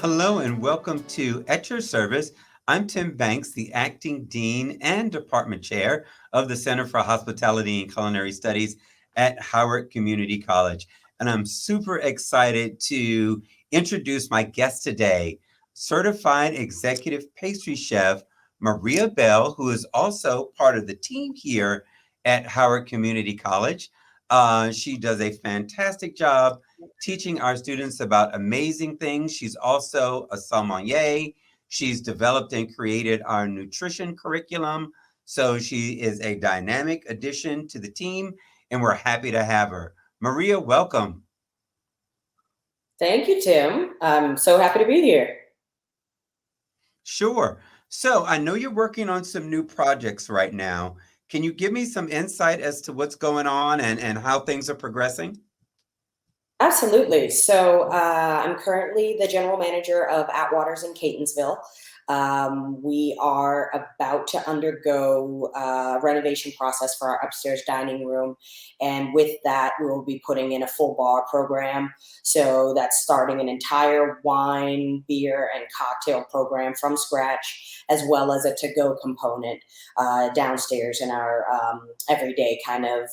Hello and welcome to At Your Service. I'm Tim Banks, the Acting Dean and Department Chair of the Center for Hospitality and Culinary Studies at Howard Community College. And I'm super excited to introduce my guest today, certified executive pastry chef Maria Bell, who is also part of the team here at Howard Community College. She does a fantastic job teaching our students about amazing things. She's also a sommelier. She's developed and created our nutrition curriculum. So she is a dynamic addition to the team, and we're happy to have her. Maria, welcome. Thank you, Tim. I'm so happy to be here. Sure. So I know you're working on some new projects right now. Can you give me some insight as to what's going on and how things are progressing? Absolutely. I'm currently the general manager of Atwaters in Catonsville. We are about to undergo a renovation process for our upstairs dining room. And with that, we will be putting in a full bar program. So that's starting an entire wine, beer, and cocktail program from scratch, as well as a to-go component downstairs in our everyday kind of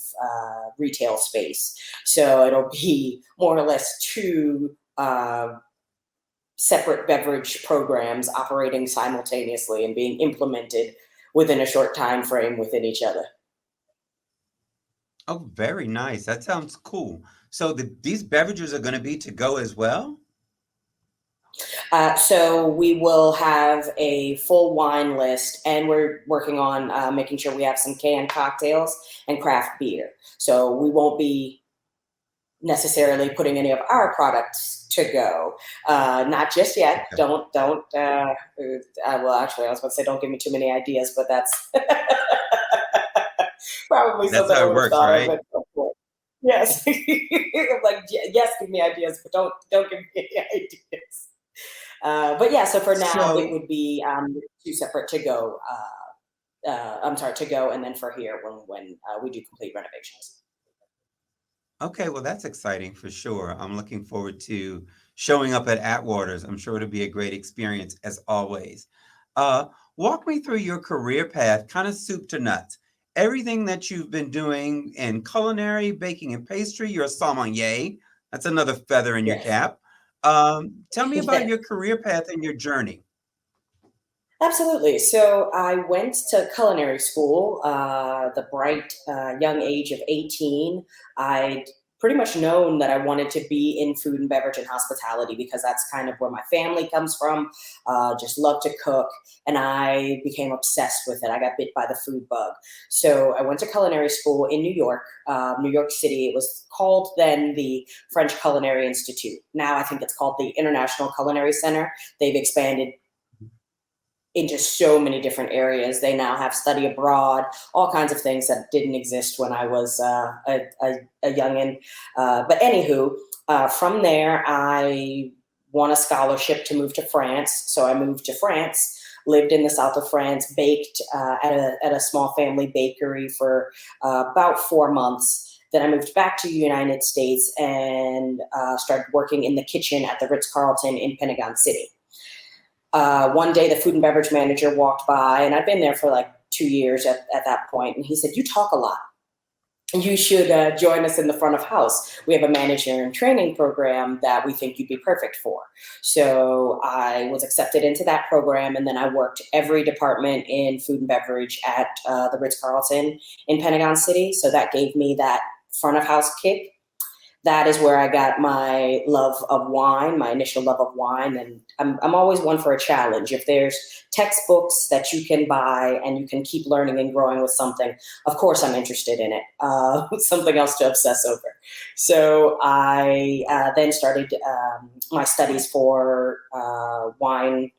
retail space. So it'll be more or less two separate beverage programs operating simultaneously and being implemented within a short time frame within each other. Oh, very nice. That sounds cool. So these beverages are going to be to go as well? So we will have a full wine list, and we're working on making sure we have some canned cocktails and craft beer. So we won't be necessarily putting any of our products to go. Not just yet. Okay. Don't. Well, actually, I was going to say don't give me too many ideas, but that's probably That's something I how it would have works, thought of right? at some point. Yes, I'm like yes, give me ideas, but don't give me any ideas. But yeah, so for now, it So, would be two separate to go. I'm sorry, to go, and then for here when we do complete renovations. okay, well, that's exciting for sure. I'm looking forward to showing up at Atwaters. I'm sure it'll be a great experience as always. Uh, Walk me through your career path, kind of soup to nuts. Everything that you've been doing in culinary, baking, and pastry, you're a sommelier. That's another feather in your Yes. cap. Tell me about Yes. your career path and your journey. Absolutely. So I went to culinary school, the bright young age of 18. I'd pretty much known that I wanted to be in food and beverage and hospitality because that's kind of where my family comes from. Just love to cook, and I became obsessed with it. I got bit by the food bug. So I went to culinary school in New York City. It was called then the French Culinary Institute. Now I think it's called the International Culinary Center. They've expanded into so many different areas. They now have study abroad, all kinds of things that didn't exist when I was a youngin. But anywho, from there, I won a scholarship to move to France. So I moved to France, lived in the south of France, baked at a small family bakery for about 4 months. Then I moved back to the United States and started working in the kitchen at the Ritz-Carlton in Pentagon City. One day, the food and beverage manager walked by, and I'd been there for like 2 years at that point, and he said, "You talk a lot. You should join us in the front of house. We have a manager and training program that we think you'd be perfect for." So I was accepted into that program, and then I worked every department in food and beverage at the Ritz Carlton in Pentagon City. So that gave me that front of house kick. That is where I got my love of wine, my initial love of wine. And I'm always one for a challenge. If there's textbooks that you can buy and you can keep learning and growing with something, of course I'm interested in it. Something else to obsess over. So I then started my studies for wine,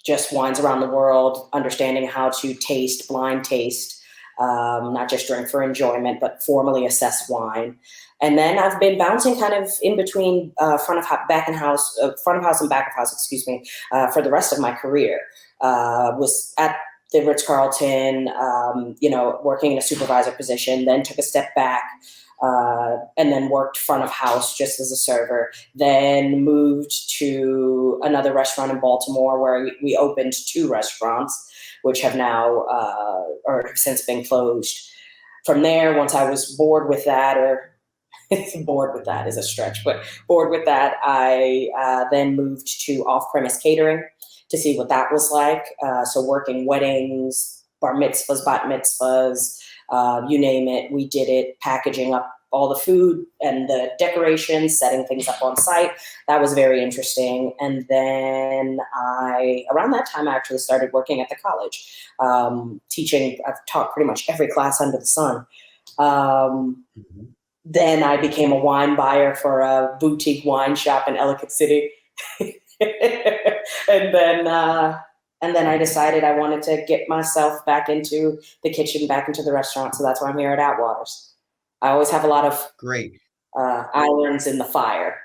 just wines around the world, understanding how to taste, blind taste, not just drink for enjoyment, but formally assess wine. And then I've been bouncing kind of in between front of house and back of house, excuse me, for the rest of my career. Was at the Ritz-Carlton, working in a supervisor position, then took a step back, and then worked front of house just as a server, then moved to another restaurant in Baltimore where we opened 2 restaurants, which have now, or have since been closed. From there, once I was bored with that, or bored with that is a stretch, but bored with that, I then moved to off-premise catering to see what that was like. So working weddings, bar mitzvahs, bat mitzvahs, you name it, we did it, packaging up all the food and the decorations, setting things up on site. That was very interesting. And then around that time, I actually started working at the college, teaching. I've taught pretty much every class under the sun. Mhm. Then I became a wine buyer for a boutique wine shop in Ellicott City. and then I decided I wanted to get myself back into the kitchen, back into the restaurant. So that's why I'm here at Atwaters. I always have a lot of Great. irons in the fire,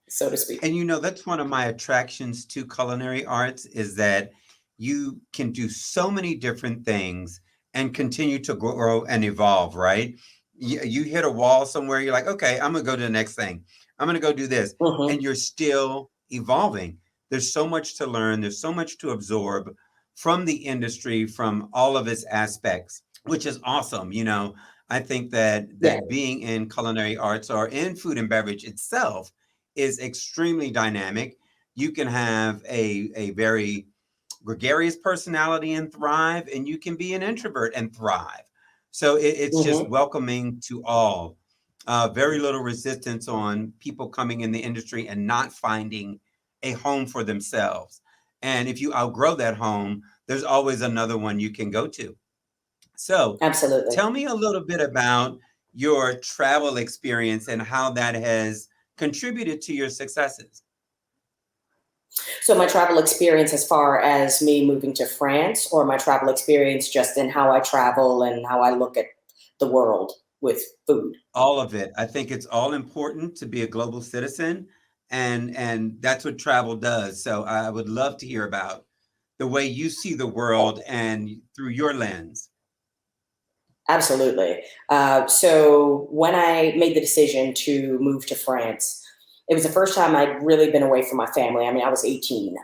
so to speak. And that's one of my attractions to culinary arts is that you can do so many different things and continue to grow and evolve, right? You hit a wall somewhere, you're like, okay, I'm gonna go to the next thing. I'm gonna go do this. Hmm. And you're still evolving. There's so much to learn, there's so much to absorb from the industry, from all of its aspects, which is awesome. I think that Yeah. being in culinary arts or in food and beverage itself is extremely dynamic. You can have a very gregarious personality and thrive, and you can be an introvert and thrive. So it's just Hmm. welcoming to all. Very little resistance on people coming in the industry and not finding a home for themselves. And if you outgrow that home, there's always another one you can go to. So Absolutely. tell me a little bit about your travel experience and how that has contributed to your successes. So my travel experience, as far as me moving to France, or my travel experience just in how I travel and how I look at the world with food. All of it. I think it's all important to be a global citizen, and that's what travel does. So I would love to hear about the way you see the world and through your lens. Absolutely. So when I made the decision to move to France, it was the first time I'd really been away from my family. I mean, I was 18.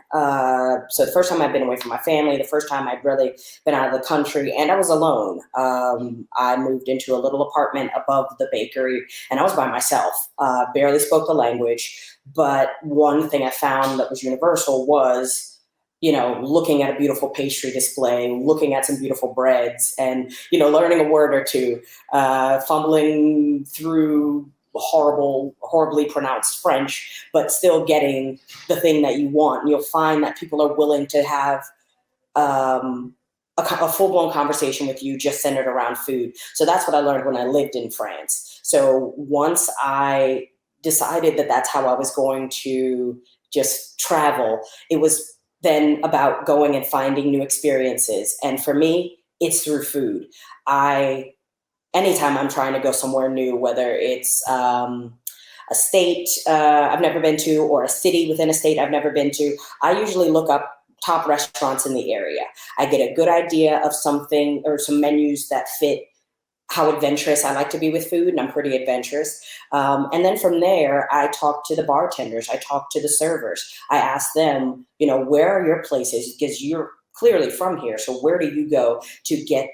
So the first time I'd been away from my family, the first time I'd really been out of the country, and I was alone. I moved into a little apartment above the bakery, and I was by myself, barely spoke the language. But one thing I found that was universal was, looking at a beautiful pastry display, looking at some beautiful breads, and, learning a word or two, fumbling through horribly pronounced French, but still getting the thing that you want. And you'll find that people are willing to have um, a full blown conversation with you just centered around food. So that's what I learned when I lived in France. So once I decided that that's how I was going to just travel, it was then about going and finding new experiences. And for me, it's through food. I Anytime I'm trying to go somewhere new, whether it's a state I've never been to, or a city within a state I've never been to, I usually look up top restaurants in the area. I get a good idea of something or some menus that fit how adventurous I like to be with food, and I'm pretty adventurous. And then from there, I talk to the bartenders, I talk to the servers, I ask them, where are your places? Because you're clearly from here, so where do you go to get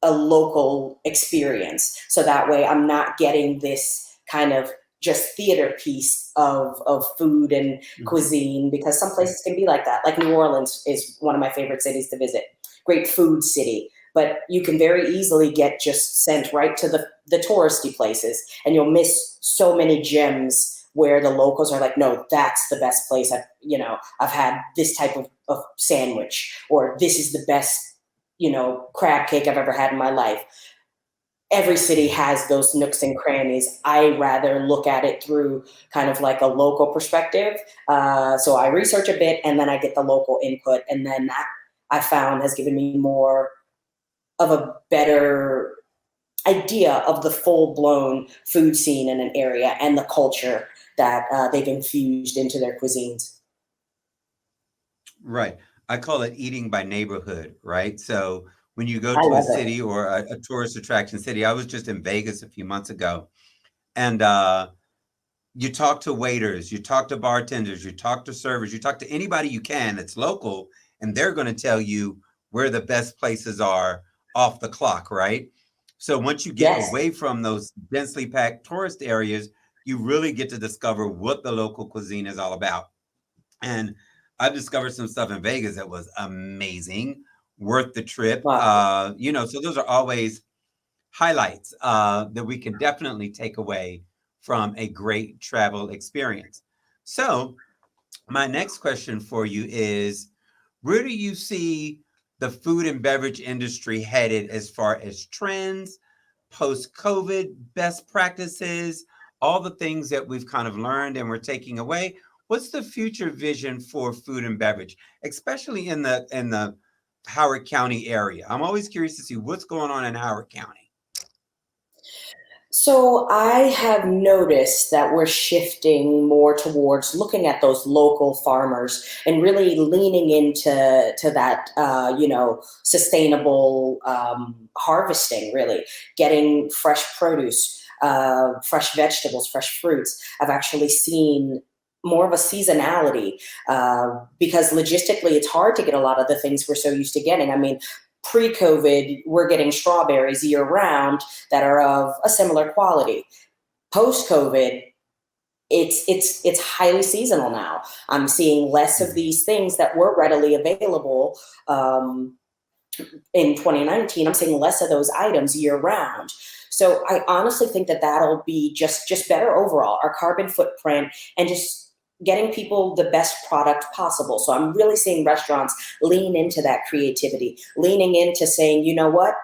a local experience? So that way I'm not getting this kind of just theater piece of food and Mhm. cuisine, because some places can be like that. Like New Orleans is one of my favorite cities to visit. Great food city, but you can very easily get just sent right to the touristy places, and you'll miss so many gems where the locals are like, no, that's the best place I've had this type of sandwich, or this is the best crab cake I've ever had in my life. Every city has those nooks and crannies. I rather look at it through kind of like a local perspective. So I research a bit, and then I get the local input. And then that, I found, has given me more of a better idea of the full blown food scene in an area and the culture that they've infused into their cuisines. Right. I call it eating by neighborhood, right? So when you go I to a love it. city or a tourist attraction city, I was just in Vegas a few months ago, and you talk to waiters, you talk to bartenders, you talk to servers, you talk to anybody you can that's local, and they're going to tell you where the best places are off the clock, right? So once you get Yes. away from those densely packed tourist areas, you really get to discover what the local cuisine is all about. And I've discovered some stuff in Vegas that was amazing, worth the trip. Wow. So those are always highlights that we can definitely take away from a great travel experience. So, my next question for you is, where do you see the food and beverage industry headed as far as trends, post COVID, best practices, all the things that we've kind of learned and we're taking away? What's the future vision for food and beverage, especially in the Howard County area? I'm always curious to see what's going on in Howard County. So I have noticed that we're shifting more towards looking at those local farmers and really leaning into that, sustainable harvesting. Really, getting fresh produce, fresh vegetables, fresh fruits. I've actually seen more of a seasonality because logistically, it's hard to get a lot of the things we're so used to getting. I mean, pre-COVID, we're getting strawberries year round that are of a similar quality. Post COVID, it's highly seasonal now. I'm seeing less of Mhm. these things that were readily available in 2019. I'm seeing less of those items year round. So I honestly think that that'll be just better overall. Our carbon footprint and just getting people the best product possible. So I'm really seeing restaurants lean into that creativity, leaning into saying, you know what,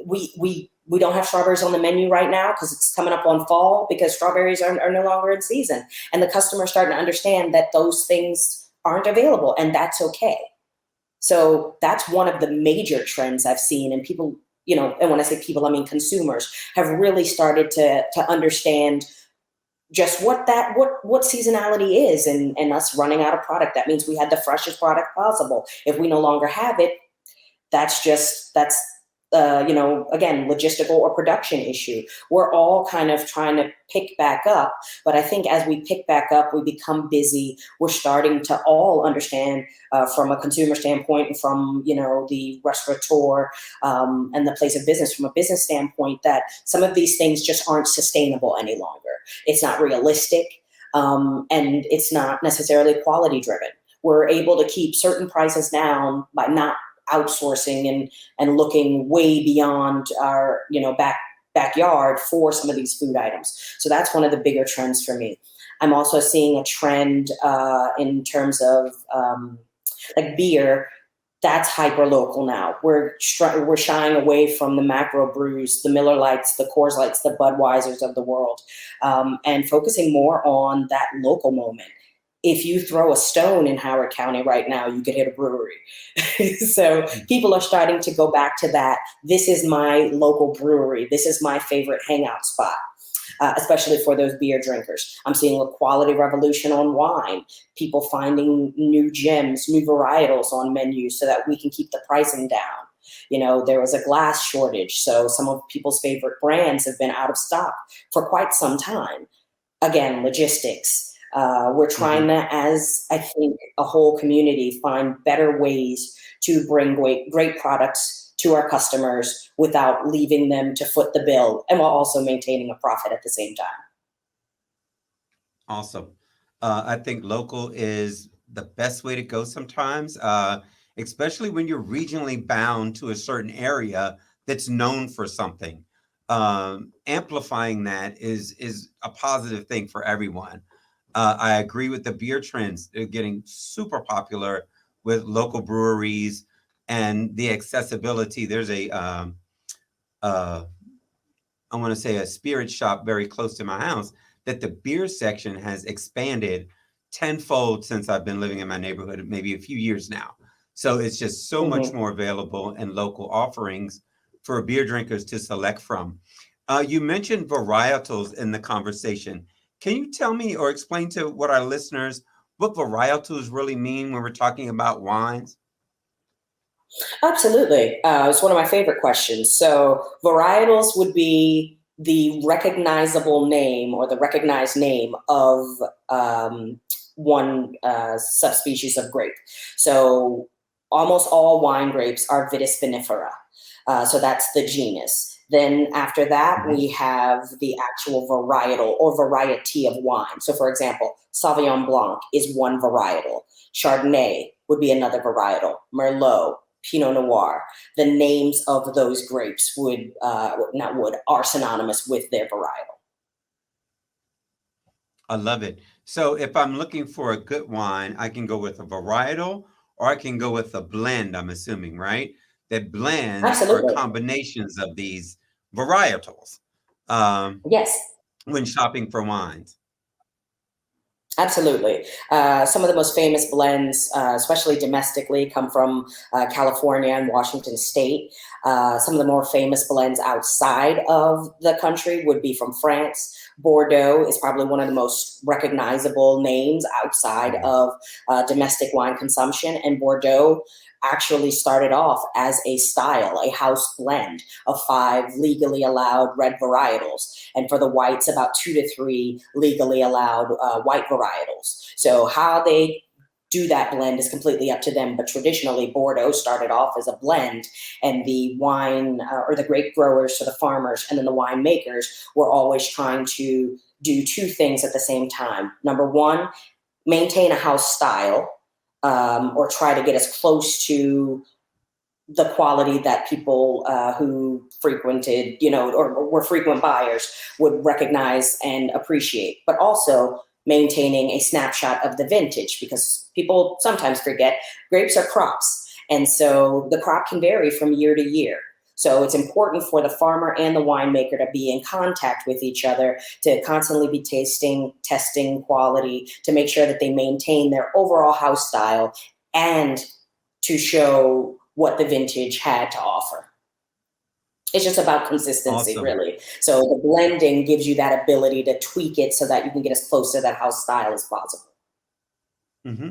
we don't have strawberries on the menu right now because it's coming up on fall because strawberries are no longer in season. And the customer is starting to understand that those things aren't available and that's okay. So that's one of the major trends I've seen. And people, and when I say people, I mean consumers have really started to understand just what seasonality is and us running out of product. That means we had the freshest product possible. If we no longer have it, that's again, logistical or production issue. We're all kind of trying to pick back up, but I think as we pick back up, we become busy. We're starting to all understand from a consumer standpoint and from the restaurateur and the place of business from a business standpoint that some of these things just aren't sustainable any longer. It's not realistic, and it's not necessarily quality driven. We're able to keep certain prices down by not outsourcing and looking way beyond our backyard for some of these food items. So that's one of the bigger trends for me. I'm also seeing a trend in terms of like beer. That's hyper local now. We're shying away from the macro brews, the Miller Lights, the Coors Lights, the Budweisers of the world, and focusing more on that local moment. If you throw a stone in Howard County right now, you could hit a brewery. So people are starting to go back to that. This is my local brewery. This is my favorite hangout spot, especially for those beer drinkers. I'm seeing a quality revolution on wine, people finding new gems, new varietals on menus so that we can keep the pricing down. There was a glass shortage, so some of people's favorite brands have been out of stock for quite some time. Again, logistics. We're trying Mhm. to, as I think, a whole community, find better ways to bring great products to our customers without leaving them to foot the bill and while also maintaining a profit at the same time. Awesome. I think local is the best way to go sometimes, especially when you're regionally bound to a certain area that's known for something. Amplifying that is a positive thing for everyone. I agree with the beer trends. They're getting super popular with local breweries and the accessibility. There's uh, I want to say a spirit shop very close to my house that the beer section has expanded tenfold since I've been living in my neighborhood, maybe a few years now. So it's just so much Mhm. more available and local offerings for beer drinkers to select from. You mentioned varietals in the conversation. Can you tell me or explain to what our listeners what varietals really mean when we're talking about wines? Absolutely. It's one of my favorite questions. So, varietals would be the recognizable name or the recognized name of one subspecies of grape. So, almost all wine grapes are Vitis vinifera. So, that's the genus. Then, after that, Mhm. we have the actual varietal or variety of wine. So, for example, Sauvignon Blanc is one varietal, Chardonnay would be another varietal, Merlot, Pinot Noir. The names of those grapes would not would are synonymous with their varietal. I love it. So if I'm looking for a good wine, I can go with a varietal or I can go with a blend, I'm assuming, right? That blends or Absolutely, combinations of these varietals um, yes. when shopping for wines. Absolutely. Some of the most famous blends, especially domestically, come from California and Washington State. Some of the more famous blends outside of the country would be from France. Bordeaux is probably one of the most recognizable names outside Mhm. of domestic wine consumption. And Bordeaux actually started off as a style, a house blend of five legally allowed red varietals, and for the whites, about two to three legally allowed white varietals. So how they do that blend is completely up to them. But traditionally, Bordeaux started off as a blend, and the wine or the grape growers, so the farmers, and then the winemakers were always trying to do two things at the same time. Number one, maintain a house style, or try to get as close to the quality that people who frequented, or were frequent buyers would recognize and appreciate, but also maintaining a snapshot of the vintage because people sometimes forget grapes are crops. And so the crop can vary from year to year. So it's important for the farmer and the winemaker to be in contact with each other, to constantly be tasting, testing quality, to make sure that they maintain their overall house style and to show what the vintage had to offer. It's just about consistency, Awesome. really. So the blending gives you that ability to tweak it so that you can get as close to that house style as possible. hmm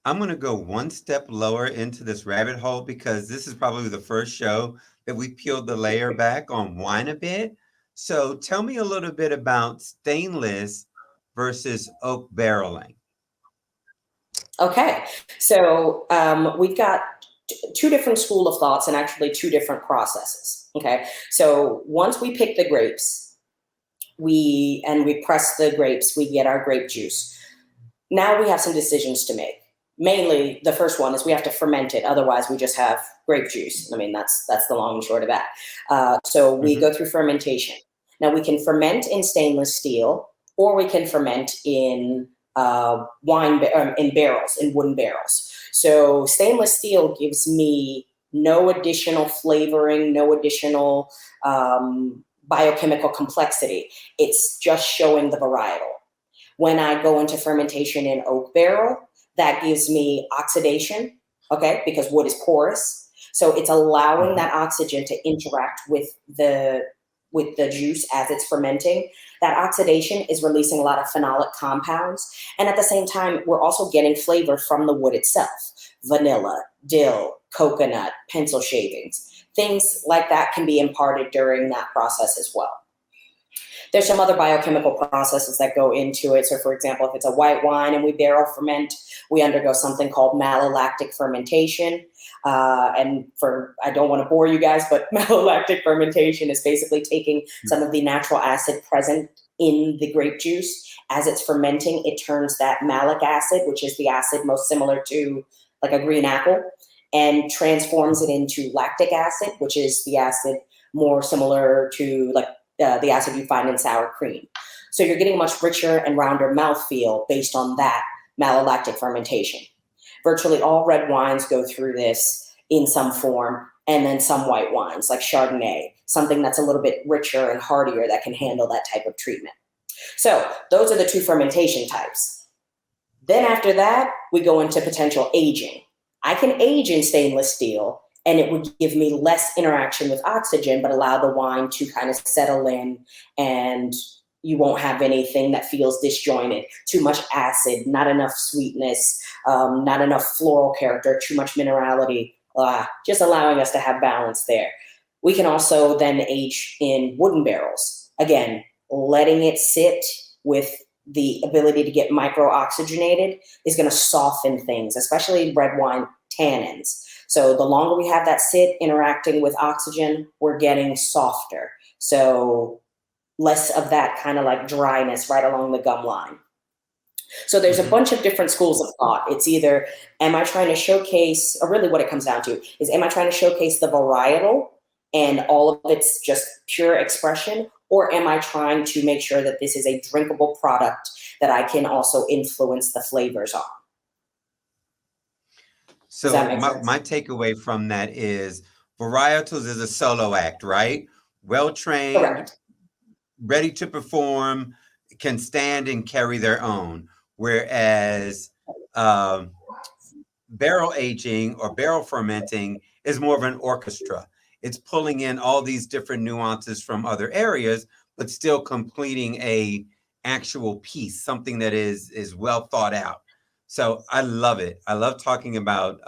I'm going to go one step lower into this rabbit hole because this is probably the first show that we peeled the layer back on wine a bit. So tell me a little bit about stainless versus oak barreling. Okay, so we've got two different school of thoughts and actually two different processes. Okay, so once we pick the grapes, we press the grapes, we get our grape juice. Now we have some decisions to make. Mainly, the first one is we have to ferment it. Otherwise, we just have grape juice. I mean, that's the long and short of that. So we hmm go through fermentation. Now we can ferment in stainless steel, or we can ferment in in barrels, in wooden barrels. So stainless steel gives me no additional flavoring, no additional biochemical complexity. It's just showing the varietal. When I go into fermentation in oak barrel, that gives me oxidation, okay, because wood is porous. So it's allowing hmm that oxygen to interact with the juice as it's fermenting. That oxidation is releasing a lot of phenolic compounds. And at the same time, we're also getting flavor from the wood itself. Vanilla, dill, coconut, pencil shavings. Things like that can be imparted during that process as well. There's some other biochemical processes that go into it. So, for example, if it's a white wine and we barrel ferment, we undergo something called malolactic fermentation. And I don't want to bore you guys, but malolactic fermentation is basically taking some of the natural acid present in the grape juice. As it's fermenting, it turns that malic acid, which is the acid most similar to like a green apple, and transforms it into lactic acid, which is the acid more similar to like the acid you find in sour cream. So you're getting a much richer and rounder mouthfeel based on that malolactic fermentation. Virtually all red wines go through this in some form, and then some white wines like Chardonnay, something that's a little bit richer and heartier that can handle that type of treatment. So those are the two fermentation types. Then after that, we go into potential aging. I can age in stainless steel and it would give me less interaction with oxygen, but allow the wine to kind of settle in and you won't have anything that feels disjointed, too much acid, not enough sweetness, not enough floral character, too much minerality, just allowing us to have balance there. We can also then age in wooden barrels. Again, letting it sit with the ability to get micro-oxygenated is going to soften things, especially red wine tannins. So the longer we have that sit interacting with oxygen, we're getting softer. So less of that kind of like dryness right along the gum line. So there's a Mhm. bunch of different schools of thought. It's either, am I trying to showcase, or really what it comes down to is, am I trying to showcase the varietal and all of its just pure expression, or am I trying to make sure that this is a drinkable product that I can also influence the flavors on? Does that So make my sense? takeaway from that is varietals is a solo act, right? Well trained, Correct. ready to perform, can stand and carry their own. Whereas um, barrel aging or barrel fermenting is more of an orchestra. It's pulling in all these different nuances from other areas, but still completing a actual piece, something that is well thought out. So I love it. I love talking about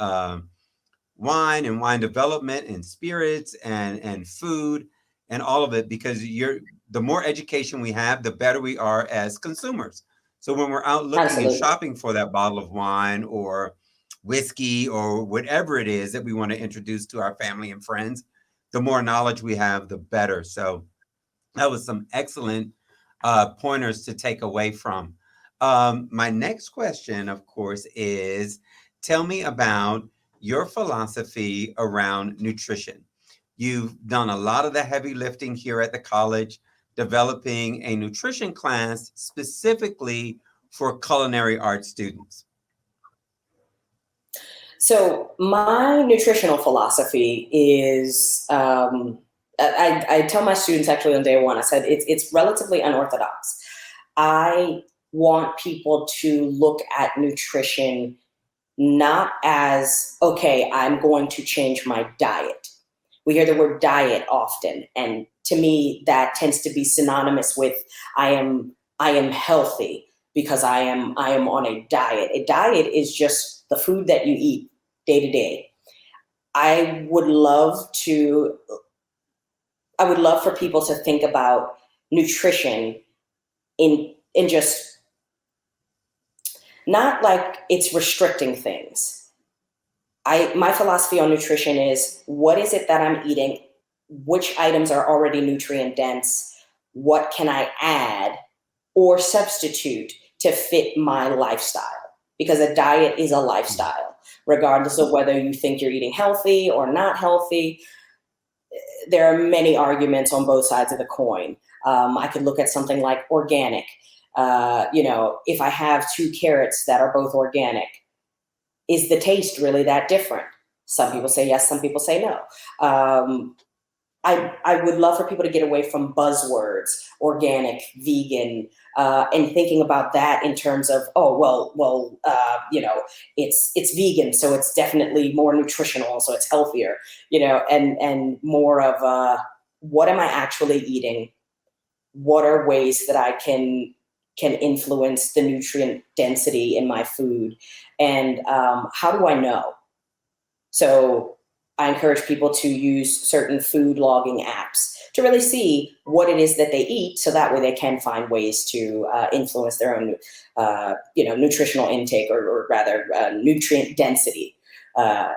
wine and wine development and spirits and food and all of it, because you're the more education we have, the better we are as consumers. So when we're out looking and Absolutely. shopping for that bottle of wine or whiskey or whatever it is that we want to introduce to our family and friends, the more knowledge we have, the better. So that was some excellent pointers to take away from. My next question, of course, is tell me about your philosophy around nutrition. You've done a lot of the heavy lifting here at the college, developing a nutrition class specifically for culinary arts students. So my nutritional philosophy is, I tell my students actually on day one, I said it's relatively unorthodox. I want people to look at nutrition not as, okay, I'm going to change my diet. We hear the word diet often, and to me, that tends to be synonymous with I am healthy because I am on a diet. A diet is just the food that you eat day to day. I would love to I would love for people to think about nutrition in just not like it's restricting things. My philosophy on nutrition is, what is it that I'm eating? Which items are already nutrient dense? What can I add or substitute to fit my lifestyle? Because a diet is a lifestyle, regardless of whether you think you're eating healthy or not healthy. There are many arguments on both sides of the coin. I could look at something like organic. If I have two carrots that are both organic, is the taste really that different? Some people say yes, some people say no. I would love for people to get away from buzzwords, organic, vegan, and thinking about that in terms of, oh, it's vegan, so it's definitely more nutritional, so it's healthier, and more of what am I actually eating? What are ways that I can influence the nutrient density in my food, and how do I know? So I encourage people to use certain food logging apps to really see what it is that they eat, so that way they can find ways to influence their own, nutritional intake, or rather nutrient density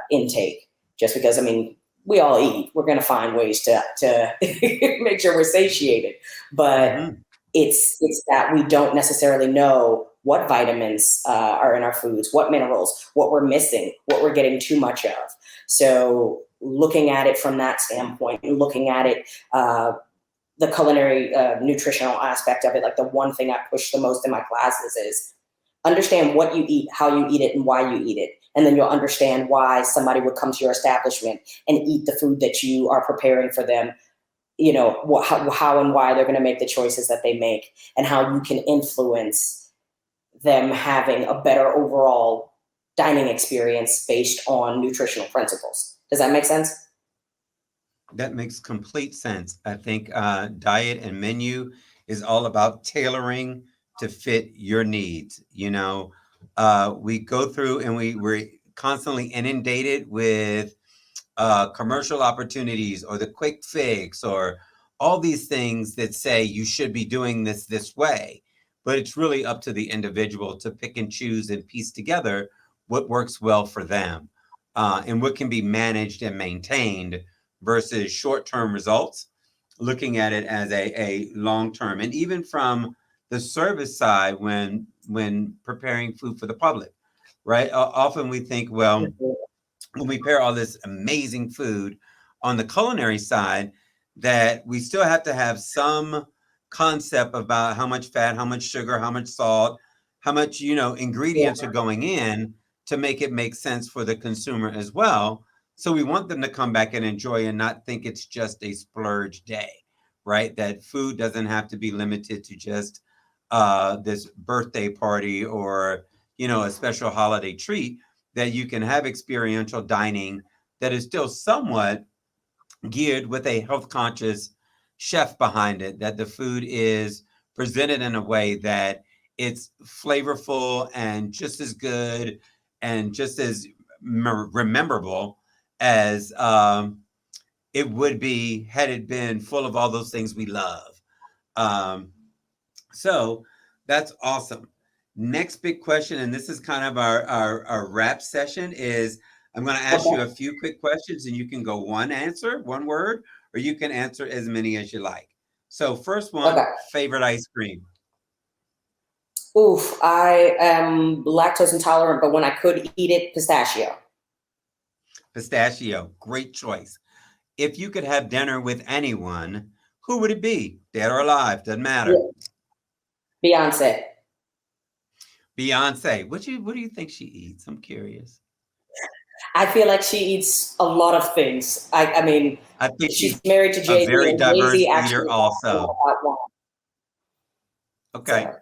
intake. Just because, I mean, we all eat, we're going to find ways to make sure we're satiated, but Mhm. it's that we don't necessarily know what vitamins are in our foods, what minerals, what we're missing, what we're getting too much of. So looking at it from that standpoint, and looking at it, the culinary nutritional aspect of it, like the one thing I push the most in my classes is understand what you eat, how you eat it, and why you eat it. And then you'll understand why somebody would come to your establishment and eat the food that you are preparing for them, how and why they're going to make the choices that they make, and how you can influence them having a better overall dining experience based on nutritional principles. Does that make sense? That makes complete sense. I think diet and menu is all about tailoring to fit your needs. We go through and we're constantly inundated with commercial opportunities or the quick fix or all these things that say you should be doing this way. But it's really up to the individual to pick and choose and piece together what works well for them, and what can be managed and maintained versus short-term results, looking at it as a long-term. And even from the service side, when preparing food for the public, right? Often we think, well, when we pair all this amazing food on the culinary side, that we still have to have some concept about how much fat, how much sugar, how much salt, how much, ingredients are going in to make it make sense for the consumer as well. So we want them to come back and enjoy and not think it's just a splurge day, right? That food doesn't have to be limited to just this birthday party or, a special holiday treat, that you can have experiential dining that is still somewhat geared with a health conscious chef behind it, that the food is presented in a way that it's flavorful and just as good and just as rememberable as it would be had it been full of all those things we love. Um, so that's awesome. Next big question, and this is kind of our wrap session, is I'm going to ask you a few quick questions and you can go one answer, one word, or you can answer as many as you like. So first one, Okay. favorite ice cream. Oof, I am lactose intolerant, but when I could eat it, pistachio. Pistachio, great choice. If you could have dinner with anyone, who would it be? Dead or alive, doesn't matter. Beyonce. Beyonce. What do you think she eats? I'm curious. I feel like she eats a lot of things. I mean, I think she's she's married to a Jay Z, very and Jay diverse Z eater actually also. wine. Okay. So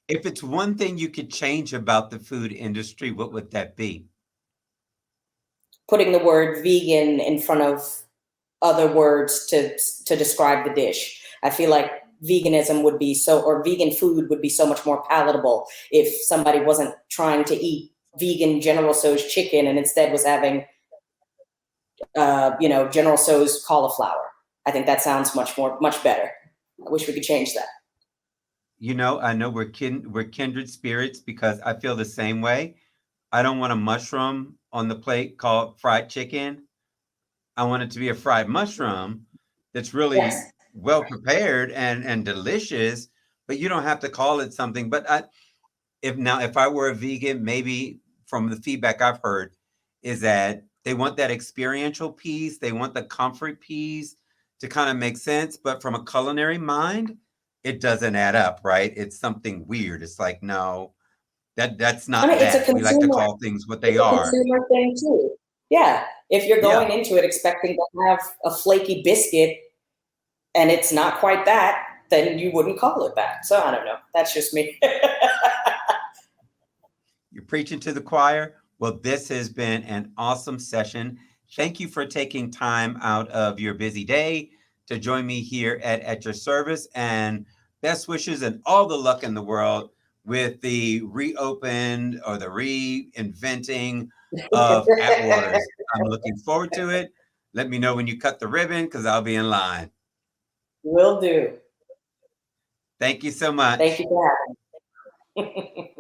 If it's one thing you could change about the food industry, what would that be? putting the word vegan in front of other words to describe the dish. I feel like veganism would be or vegan food would be so much more palatable if somebody wasn't trying to eat vegan General Tso's chicken and instead was having, General Tso's cauliflower. I think that sounds much better. I wish we could change that. I know we're kindred spirits because I feel the same way. I don't want a mushroom on the plate called fried chicken. I want it to be a fried mushroom that's really Yes. well prepared and delicious, but you don't have to call it something. But if I were a vegan, maybe from the feedback I've heard is that they want that experiential piece, they want the comfort piece to kind of make sense, but from a culinary mind, it doesn't add up, right? It's something weird. It's like, no, that's I not mean, that. We like to call things what they it's a are. consumer thing too. Yeah. If you're Yeah. going into it expecting to have a flaky biscuit and it's not quite that, then you wouldn't call it that. So I don't know. That's just me. You're preaching to the choir. Well, this has been an awesome session. Thank you for taking time out of your busy day to join me here at Your Service, and best wishes and all the luck in the world with the reopened or the reinventing of Atwaters. I'm looking forward to it. Let me know when you cut the ribbon because I'll be in line. Will do. Thank you so much. Thank you for having me.